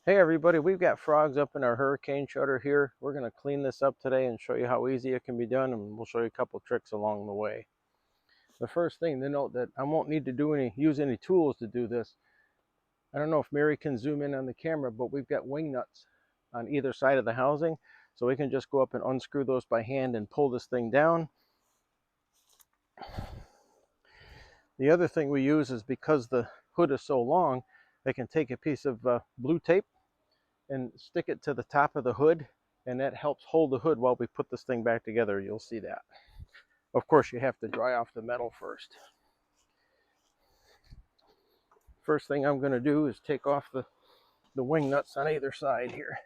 Hey everybody, we've got frogs up in our hurricane shutter here. We're going to clean this up today and show you how easy it can be done, and we'll show you a couple tricks along the way. The first thing to note that I won't need to use any tools to do this. I don't know if Mary can zoom in on the camera, but we've got wing nuts on either side of the housing, so we can just go up and unscrew those by hand and pull this thing down. The other thing we use is, because the hood is so long, I can take a piece of blue tape and stick it to the top of the hood, and that helps hold the hood while we put this thing back together. You'll see that. Of course, you have to dry off the metal first. First thing I'm going to do is take off the wing nuts on either side here.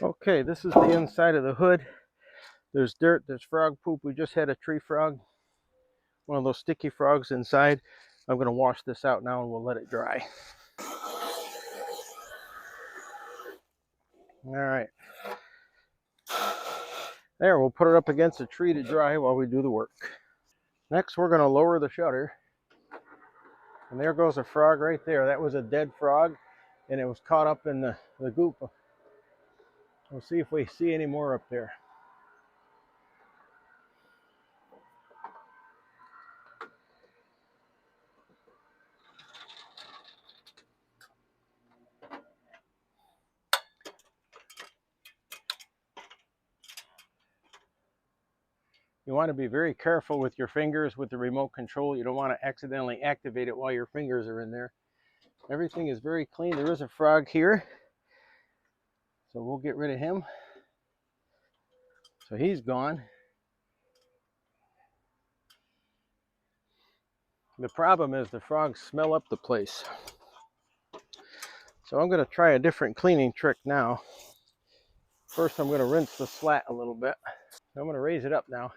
Okay, this is the inside of the hood. There's dirt, there's frog poop. We just had a tree frog, one of those sticky frogs inside. I'm going to wash this out now and we'll let it dry. All right. There, we'll put it up against a tree to dry while we do the work. Next, we're going to lower the shutter. And there goes a frog right there. That was a dead frog, and it was caught up in the goop. We'll see if we see any more up there. You want to be very careful with your fingers with the remote control. You don't want to accidentally activate it while your fingers are in there. Everything is very clean. There is a frog here, so we'll get rid of him. So he's gone. The problem is the frogs smell up the place. So I'm going to try a different cleaning trick now. First, I'm going to rinse the slat a little bit. I'm going to raise it up now.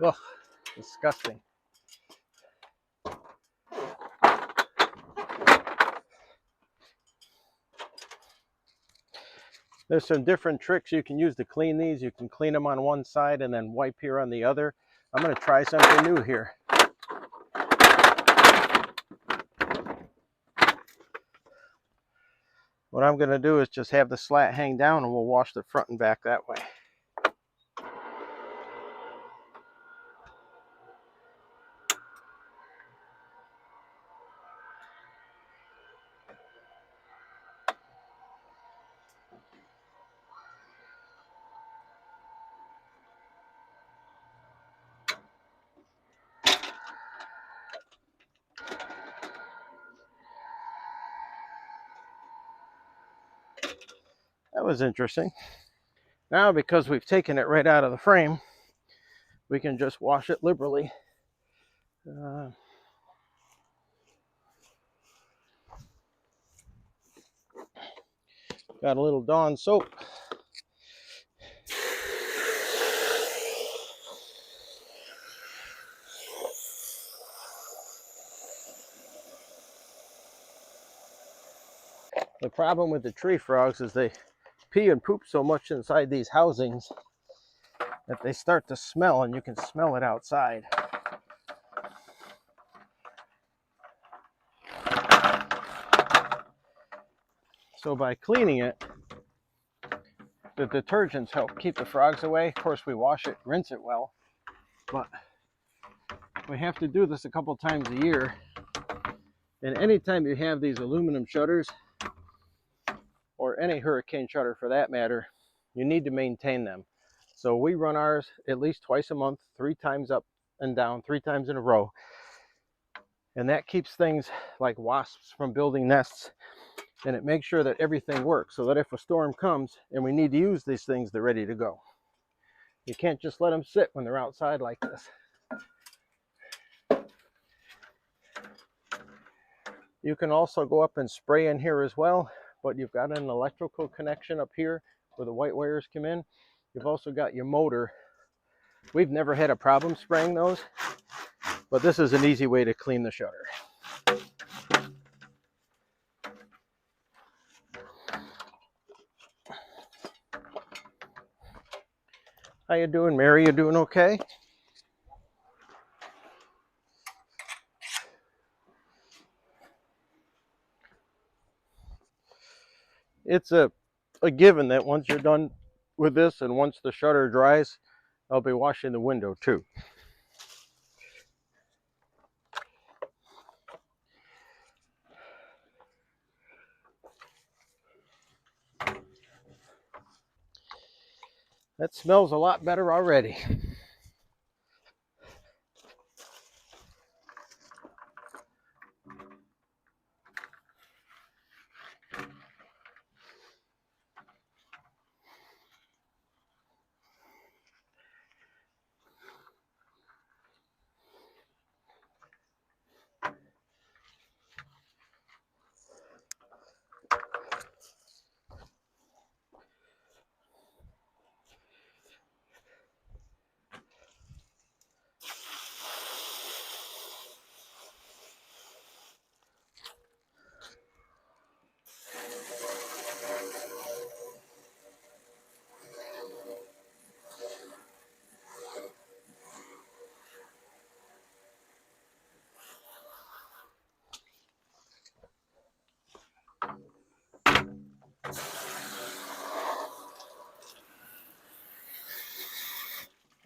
Ugh, disgusting. There's some different tricks you can use to clean these. You can clean them on one side and then wipe here on the other. I'm going to try something new here. What I'm going to do is just have the slat hang down, and we'll wash the front and back that way. That was interesting. Now, because we've taken it right out of the frame, we can just wash it liberally. Got a little Dawn soap. The problem with the tree frogs is they pee and poop so much inside these housings that they start to smell, and you can smell it outside. So by cleaning it, the detergents help keep the frogs away. Of course, we wash it, rinse it well, but we have to do this a couple times a year. And anytime you have these aluminum shutters, or any hurricane shutter for that matter, you need to maintain them. So we run ours at least twice a month, 3 times up and down, 3 times in a row. And that keeps things like wasps from building nests. and it makes sure that everything works so that if a storm comes and we need to use these things, they're ready to go. You can't just let them sit when they're outside like this. You can also go up and spray in here as well, but you've got an electrical connection up here where the white wires come in. You've also got your motor. We've never had a problem spraying those, but this is an easy way to clean the shutter. How you doing, Mary? You doing okay? It's a given that once you're done with this and once the shutter dries, I'll be washing the window too. That smells a lot better already.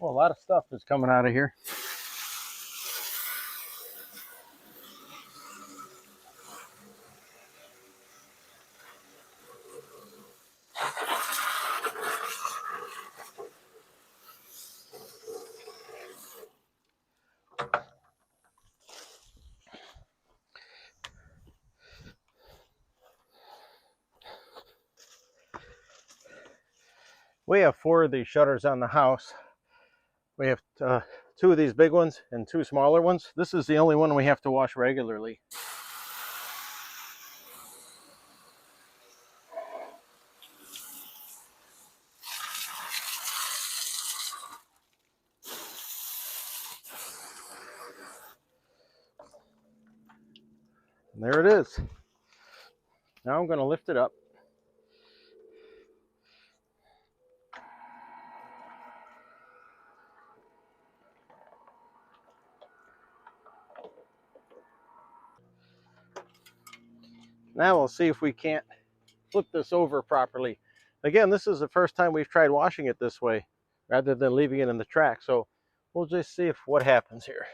Well, a lot of stuff is coming out of here. We have 4 of these shutters on the house. We have 2 of these big ones and 2 smaller ones. This is the only one we have to wash regularly. And there it is. Now I'm going to lift it up. Now we'll see if we can't flip this over properly. Again, this is the first time we've tried washing it this way rather than leaving it in the track. So we'll just see what happens here.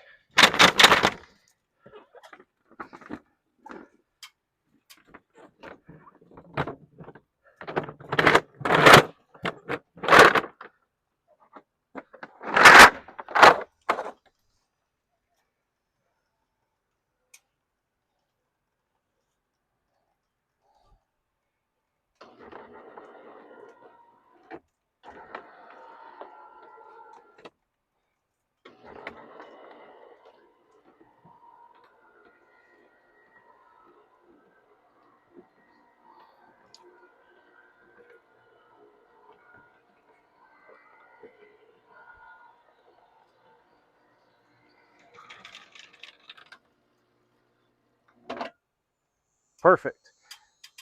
Perfect.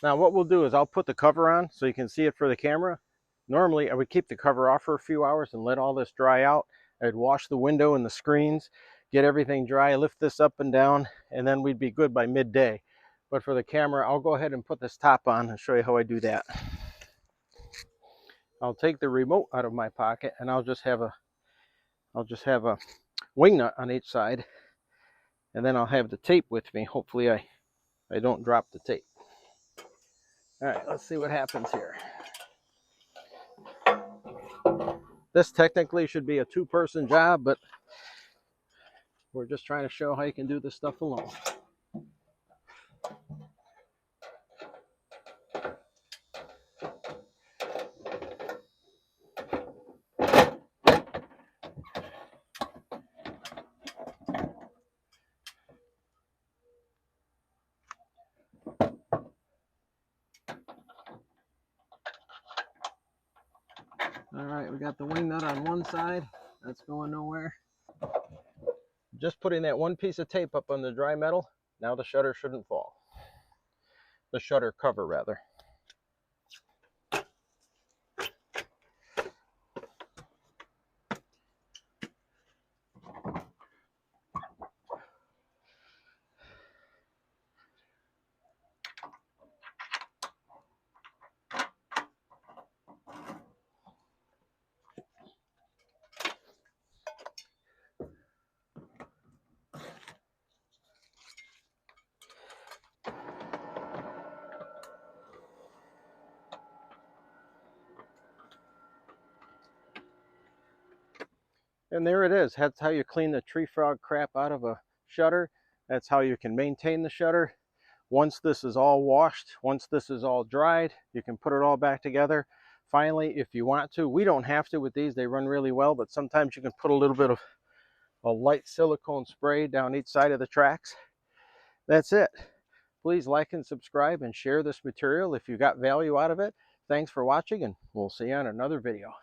Now what we'll do is I'll put the cover on so you can see it for the camera. Normally I would keep the cover off for a few hours and let all this dry out. I'd wash the window and the screens, get everything dry, lift this up and down, and then we'd be good by midday. But for the camera, I'll go ahead and put this top on and show you how I do that. I'll take the remote out of my pocket and I'll just have a wing nut on each side, and then I'll have the tape with me. Hopefully I don't drop the tape. All right, let's see what happens here. This technically should be a 2-person job, but we're just trying to show how you can do this stuff alone. All right, we got the wing nut on one side. That's going nowhere. Just putting that one piece of tape up on the dry metal. Now the shutter shouldn't fall. The shutter cover, rather. And there it is. That's how you clean the tree frog crap out of a shutter. That's how you can maintain the shutter. Once this is all washed, once this is all dried, you can put it all back together. Finally, if you want to, we don't have to with these, they run really well, but sometimes you can put a little bit of a light silicone spray down each side of the tracks. That's it. Please like and subscribe and share this material if you got value out of it. Thanks for watching, and we'll see you on another video.